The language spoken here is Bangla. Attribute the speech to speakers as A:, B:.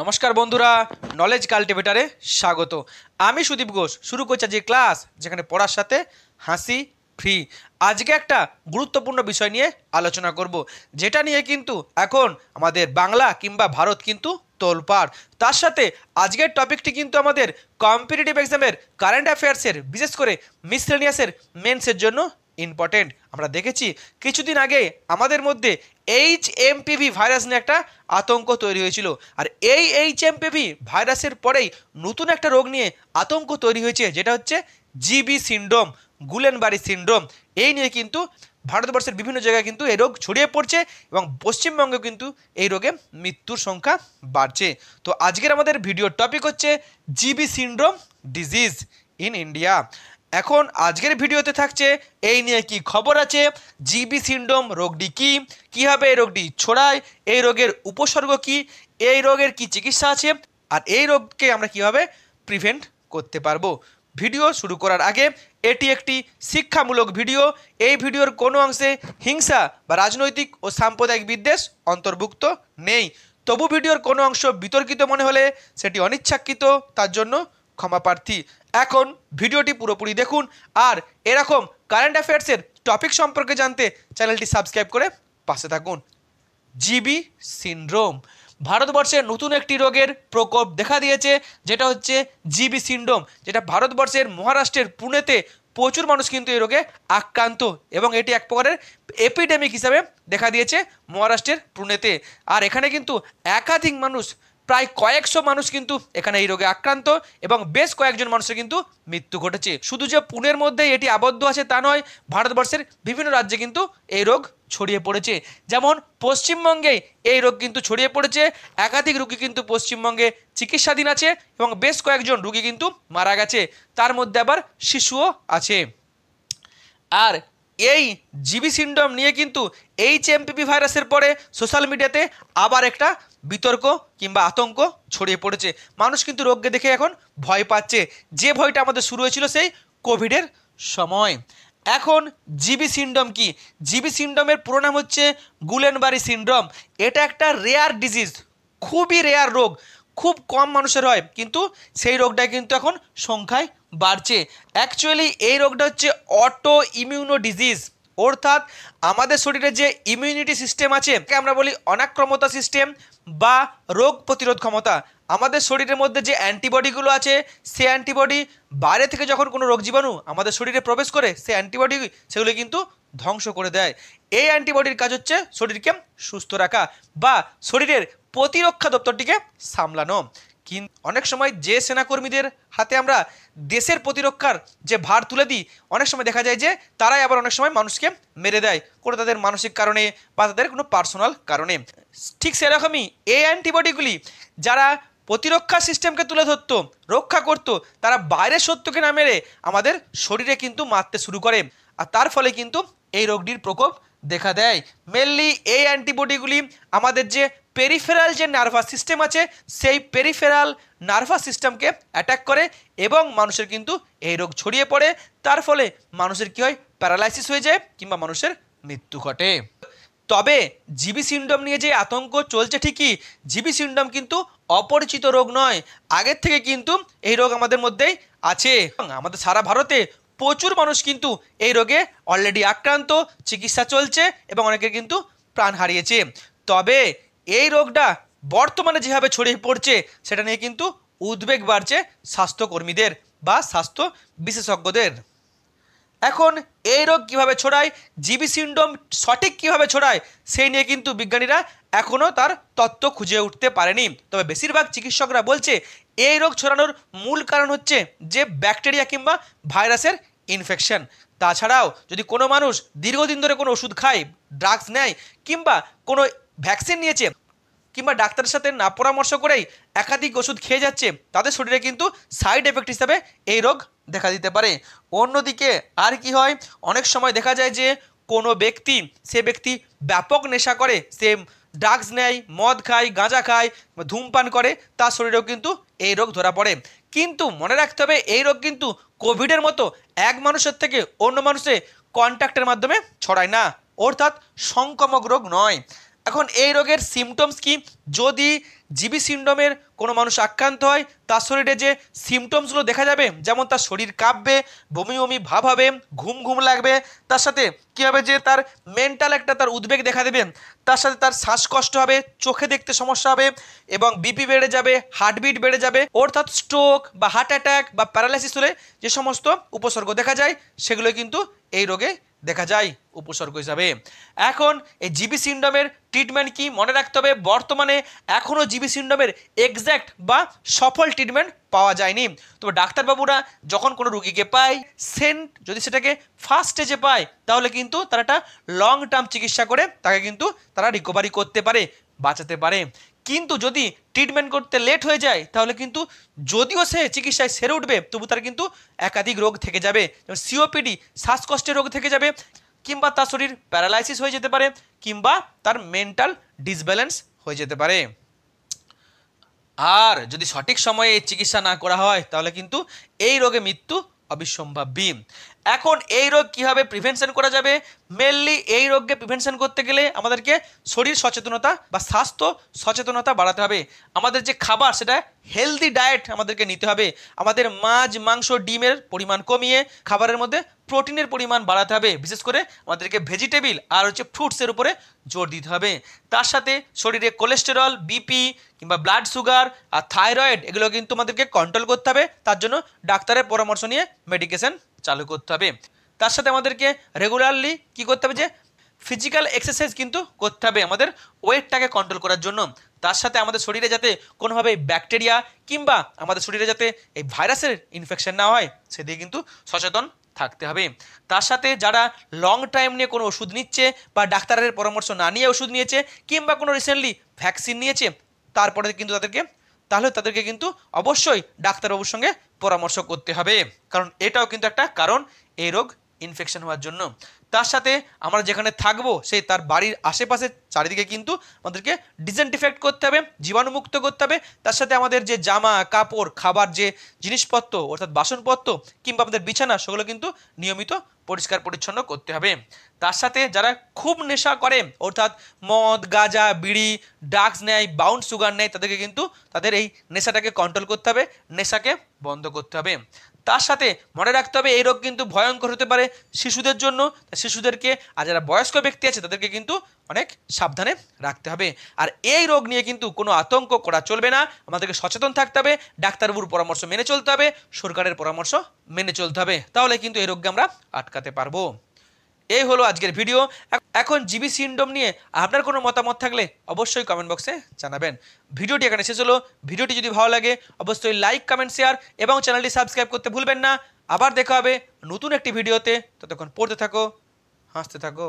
A: নমস্কার বন্ধুরা, নলেজ কাল্টিভেটারে স্বাগত। আমি সুদীপ ঘোষ শুরু করছি আজকে ক্লাস, যেখানে পড়ার সাথে হাসি ফ্রি। আজকে একটা গুরুত্বপূর্ণ বিষয় নিয়ে আলোচনা করব, যেটা নিয়ে কিন্তু এখন আমাদের বাংলা কিংবা ভারত কিন্তু তোলপাড়। তার সাথে আজকের টপিকটি কিন্তু আমাদের কম্পিটিটিভ এক্সামের কারেন্ট অ্যাফেয়ার্সের, বিশেষ করে মিসলেনিয়াসের মেন্সের জন্য ইম্পর্টেন্ট। আমরা দেখেছি কিছুদিন আগে আমাদের মধ্যে HMPV ভাইরাস নিয়ে একটা আতঙ্ক তৈরি হয়েছিল, আর এই HMPV ভাইরাসের পরেই নতুন একটা রোগ নিয়ে আতঙ্ক তৈরি হয়েছে, যেটা হচ্ছে জিবি সিন্ড্রোম, গুলেনবারি সিন্ড্রোম। এই নিয়ে কিন্তু ভারতবর্ষের বিভিন্ন জায়গায় কিন্তু এই রোগ ছড়িয়ে পড়ছে এবং পশ্চিমবঙ্গে কিন্তু এই রোগে মৃত্যুর সংখ্যা বাড়ছে। তো আজকের আমাদের ভিডিওর টপিক হচ্ছে GB syndrome disease in India. এখন আজকের ভিডিওতে থাকছে এই নিয়ে কি খবর আছে, জিবি সিন্ড্রোম রোগটি কি, কীভাবে এই রোগটি ছড়ায়, এই রোগের উপসর্গ কি, এই রোগের কি চিকিৎসা আছে, আর এই রোগকে আমরা কিভাবে প্রিভেন্ট করতে পারবো। ভিডিও শুরু করার আগে এটি একটি শিক্ষামূলক ভিডিও। এই ভিডিওর কোনো অংশে হিংসা বা রাজনৈতিক ও সাম্প্রদায়িক বিদ্বেষ অন্তর্ভুক্ত নেই। তবু ভিডিওর কোনো অংশ বিতর্কিত মনে হলে সেটি অনিচ্ছাকৃত, তার জন্য ক্ষমা প্রার্থী। এখন ভিডিওটি পুরোপুরি দেখুন, আর এরকম কারেন্ট অ্যাফেয়ার্সের টপিক সম্পর্কে জানতে চ্যানেলটি সাবস্ক্রাইব করে পাশে থাকুন। জিবি সিন্ড্রোম ভারতবর্ষে নতুন একটি রোগের প্রকোপ দেখা দিয়েছে, যেটা হচ্ছে জিবি সিন্ড্রোম, যেটা ভারতবর্ষের মহারাষ্ট্রের পুনেতে প্রচুর মানুষ কিন্তু এই রোগে আক্রান্ত, এবং এটি এক প্রকারের এপিডেমিক হিসাবে দেখা দিয়েছে মহারাষ্ট্রের পুনেতে। আর এখানে কিন্তু একাধিক মানুষ, প্রায় কয়েকশো মানুষ কিন্তু এখানে এই রোগে আক্রান্ত, এবং বেশ কয়েকজন মানুষের কিন্তু মৃত্যু ঘটেছে। শুধু যে পুনের মধ্যে এটি আবদ্ধ আছে তা নয়, ভারতবর্ষের বিভিন্ন রাজ্যে কিন্তু এই রোগ ছড়িয়ে পড়েছে। যেমন পশ্চিমবঙ্গে এই রোগ কিন্তু ছড়িয়ে পড়েছে, একাধিক রোগী কিন্তু পশ্চিমবঙ্গে চিকিৎসাধীন আছে, এবং বেশ কয়েকজন রোগী কিন্তু মারা গেছে, তার মধ্যে আবার শিশুও আছে। আর এই জিবি সিন্ড্রোম নিয়ে কিন্তু HMPV ভাইরাসের পরে সোশ্যাল মিডিয়াতে আবার একটা বিতর্ক কিংবা আতঙ্ক ছড়িয়ে পড়েছে। মানুষ কিন্তু রোগকে দেখে এখন ভয় পাচ্ছে, যে ভয়টা আমাদের শুরু হয়েছিল সেই কোভিডের সময়। এখন জিবি সিন্ড্রোম কি? জিবি সিন্ড্রোমের পুরো নাম হচ্ছে গুলেনবারি সিন্ড্রোম। এটা একটা রেয়ার ডিজিজ, খুবই রেয়ার রোগ, খুব কম মানুষের হয়, কিন্তু সেই রোগটা কিন্তু এখন সংখ্যায় বাড়ছে। অ্যাকচুয়ালি এই রোগটা হচ্ছে অটো ইমিউনো ডিজিজ, অর্থাৎ আমাদের শরীরে যে ইমিউনিটি সিস্টেম আছে, আমরা বলি অনাক্রমতা সিস্টেম বা রোগ প্রতিরোধ ক্ষমতা। আমাদের শরীরের মধ্যে যে অ্যান্টিবডিগুলো আছে, সে অ্যান্টিবডি বাইরে থেকে যখন কোনো রোগ জীবাণু আমাদের শরীরে প্রবেশ করে, সে অ্যান্টিবডি সেগুলো কিন্তু ধ্বংস করে দেয়। এই অ্যান্টিবডির কাজ হচ্ছে শরীরকে সুস্থ রাখা বা শরীরের প্রতিরক্ষা দপ্তরটিকে সামলানো। কিন্তু অনেক সময় যে সেনাকর্মীদের হাতে আমরা দেশের প্রতিরক্ষার যে ভার তুলে দিই, অনেক সময় দেখা যায় যে তারাই আবার অনেক সময় মানুষকে মেরে দেয়, কোনো তাদের মানসিক কারণে বা তাদের কোনো পার্সোনাল কারণে। ঠিক সেরকমই এই অ্যান্টিবডিগুলি যারা প্রতিরক্ষা সিস্টেমকে তুলে ধরতো, রক্ষা করতো, তারা বাইরের শত্রুকে না মেরে আমাদের শরীরে কিন্তু মারতে শুরু করে, আর তার ফলে কিন্তু এই রোগটির প্রকোপ দেখা দেয়। মেনলি এই অ্যান্টিবডিগুলি আমাদের যে পেরিফেরাল যে নার্ভাস সিস্টেম আছে, সেই পেরিফেরাল নার্ভাস সিস্টেমকে অ্যাটাক করে, এবং মানুষের কিন্তু এই রোগ ছড়িয়ে পড়ে। তার ফলে মানুষের কী হয়, প্যারালাইসিস হয়ে যায় কিংবা মানুষের মৃত্যু ঘটে। তবে জিবি সিন্ড্রোম নিয়ে যে আতঙ্ক চলছে, ঠিকই, জিবি সিন্ড্রোম কিন্তু অপরিচিত রোগ নয়, আগের থেকে কিন্তু এই রোগ আমাদের মধ্যেই আছে। আমাদের সারা ভারতে প্রচুর মানুষ কিন্তু এই রোগে অলরেডি আক্রান্ত, চিকিৎসা চলছে, এবং অনেকের কিন্তু প্রাণ হারিয়েছে। তবে এই রোগটা বর্তমানে যেভাবে ছড়িয়ে পড়ছে, সেটা নিয়ে কিন্তু উদ্বেগ বাড়ছে স্বাস্থ্যকর্মীদের বা স্বাস্থ্য বিশেষজ্ঞদের। এখন এই রোগ কীভাবে ছড়ায়, জিবি সিন্ড্রোম সঠিক কীভাবে ছড়ায়, সেই নিয়ে কিন্তু বিজ্ঞানীরা এখনও তার তত্ত্ব খুঁজে উঠতে পারেনি। তবে বেশিরভাগ চিকিৎসকরা বলছে এই রোগ ছড়ানোর মূল কারণ হচ্ছে যে ব্যাকটেরিয়া কিংবা ভাইরাসের ইনফেকশন। তাছাড়াও যদি কোনো মানুষ দীর্ঘদিন ধরে কোনো ওষুধ খায়, ড্রাগস নেয়, কিংবা কোনো ভ্যাকসিন নিয়েছে, কিংবা ডাক্তারের সাথে না পরামর্শ করেই একাধিক ওষুধ খেয়ে যাচ্ছে, তাদের শরীরে কিন্তু সাইড এফেক্ট হিসাবে এই রোগ দেখা দিতে পারে। অন্যদিকে আর কি হয়, অনেক সময় দেখা যায় যে কোনো ব্যক্তি, সে ব্যক্তি ব্যাপক নেশা করে, সে ড্রাগস নেয়, মদ খায়, গাঁজা খায়, ধূমপান করে, তার শরীরেও কিন্তু এই রোগ ধরা পড়ে। কিন্তু মনে রাখতে হবে, এই রোগ কিন্তু কোভিডের মতো এক মানুষের থেকে অন্য মানুষে কন্ট্যাক্টের মাধ্যমে ছড়ায় না, অর্থাৎ সংক্রামক রোগ নয়। এখন এই রোগের সিমটমস কি? যদি জিবি সিন্ড্রোমের কোনো মানুষ আক্রান্ত হয় তার শরীরে যে সিমটমসগুলো দেখা যাবে, যেমন তার শরীর কাঁপবে, বমি বমি ভাব হবে, ঘুম ঘুম লাগবে, তার সাথে কী হবে যে তার মেন্টাল একটা তার উদ্বেগ দেখা দেবে, তার সাথে তার শ্বাসকষ্ট হবে, চোখে দেখতে সমস্যা হবে এবং বিপি বেড়ে যাবে, হার্টবিট বেড়ে যাবে, অর্থাৎ স্ট্রোক বা হার্ট অ্যাটাক বা প্যারালাইসিস হলে যে সমস্ত উপসর্গ দেখা যায় সেগুলো কিন্তু এই রোগে দেখা যায় উপসর্গ হিসাবে। এখন এই জিবি সিন্ড্রোমের ট্রিটমেন্ট কি? মনে রাখতে হবে বর্তমানে এখনও জিবি সিন্ড্রোমের এক্স্যাক্ট বা সফল ট্রিটমেন্ট পাওয়া যায়নি। তবে ডাক্তারবাবুরা যখন কোনো রুগীকে পায়, যদি সেটাকে ফার্স্ট স্টেজে পায় তাহলে কিন্তু তারা একটা লং টার্ম চিকিৎসা করে তাকে কিন্তু তারা রিকভারি করতে পারে, বাঁচাতে পারে। কিন্তু যদি ট্রিটমেন্ট করতে লেট হয়ে যায় তাহলে কিন্তু যদিও সে চিকিৎসায় সেরে উঠবে তবু তার কিন্তু একাধিক রোগ থেকে যাবে, যেমন সিওপিডি শ্বাসকষ্টের রোগ থেকে যাবে, কিংবা তার শরীর প্যারালাইসিস হয়ে যেতে পারে, কিংবা তার মেন্টাল ডিসব্যালেন্স হয়ে যেতে পারে। আর যদি সঠিক সময়ে এই চিকিৎসা না করা হয় তাহলে কিন্তু এই রোগে মৃত্যু অবিসম্ভাবী। এখন এই রোগ কীভাবে প্রিভেনশন করা যাবে? মেনলি এই রোগকে প্রিভেনশন করতে গেলে আমাদেরকে শরীর সচেতনতা বা স্বাস্থ্য সচেতনতা বাড়াতে হবে। আমাদের যে খাবার সেটা হেলদি ডায়েট আমাদেরকে নিতে হবে। আমাদের মাছ, মাংস, ডিমের পরিমাণ কমিয়ে খাবারের মধ্যে প্রোটিনের পরিমাণ বাড়াতে হবে। বিশেষ করে আমাদেরকে ভেজিটেবিল আর ফ্রুটসের উপরে জোর দিতে হবে। তার সাথে শরীরে কোলেস্টেরল, বিপি কিংবা ব্লাড সুগার আর থাইরয়েড এগুলো কিন্তু আমাদেরকে কন্ট্রোল করতে হবে। তার জন্য ডাক্তারের পরামর্শ নিয়ে মেডিকেশন চালু করতে হবে। তার সাথে আমাদেরকে রেগুলারলি কি করতে হবে যে ফিজিক্যাল এক্সারসাইজ কিন্তু করতে হবে আমাদের ওয়েটটাকে কন্ট্রোল করার জন্য। তার সাথে আমাদের শরীরে যাতে কোনোভাবে ব্যাকটেরিয়া কিংবা আমাদের শরীরে যাতে এই ভাইরাসের ইনফেকশন না হয় সেদিকে কিন্তু সচেতন থাকতে হবে। তার সাথে যারা লং টাইম নিয়ে কোনো ওষুধ নিচ্ছে বা ডাক্তারের পরামর্শ না নিয়ে ওষুধ নিয়েছে কিংবা কোনো রিসেন্টলি ভ্যাকসিন নিয়েছে তারপরে কিন্তু তাদেরকে কিন্তু অবশ্যই ডাক্তারবাবুর সঙ্গে পরামর্শ করতে হবে, কারণ এটাও কিন্তু একটা কারণ এই রোগ ইনফেকশন হওয়ার জন্য। তার সাথে আমরা যেখানে থাকবো সেই তার বাড়ির আশেপাশে চারিদিকে কিন্তু আমাদেরকে ডিসইনফেক্ট করতে হবে, জীবাণুমুক্ত করতে হবে। তার সাথে আমাদের যে জামা কাপড়, খাবার যে জিনিসপত্র অর্থাৎ বাসনপত্র কিংবা আমাদের বিছানা সেগুলো কিন্তু নিয়মিত পরিষ্কার পরিচ্ছন্ন করতে হবে। তার সাথে যারা খুব নেশা করে অর্থাৎ মদ, গাঁজা, বিড়ি, ড্রাগস নেয়, ব্রাউন সুগার নেয়, তাদেরকে কিন্তু তাদের এই নেশাটাকে কন্ট্রোল করতে হবে, নেশাকে বন্ধ করতে হবে। তার সাথে মনে রাখতে হবে এই রোগ কিন্তু ভয়ঙ্কর হতে পারে শিশুদের জন্য। শিশুদেরকে আর যারা বয়স্ক ব্যক্তি আছে তাদেরকে কিন্তু অনেক সাবধানে রাখতে হবে। আর এই রোগ নিয়ে কিন্তু কোনো আতঙ্ক করা চলবে না, আমাদেরকে সচেতন থাকতে হবে, ডাক্তারবাবুর পরামর্শ মেনে চলতে হবে, সরকারের পরামর্শ মেনে চলতে হবে, তাহলে কিন্তু এই রোগকে আমরা আটকাতে পারবো। এই হলো আজকের ভিডিও। এখন জিবি সিন্ড্রোম নিয়ে আপনার কোনো মতামত থাকলে অবশ্যই কমেন্ট বক্সে জানাবেন। ভিডিওটি এখানে শেষ হলো। ভিডিওটি যদি ভালো লাগে অবশ্যই লাইক, কমেন্ট, শেয়ার এবং চ্যানেলটি সাবস্ক্রাইব করতে ভুলবেন না। আবার দেখা হবে নতুন একটি ভিডিওতে। ততক্ষণ পড়তে থাকো, হাসতে থাকো।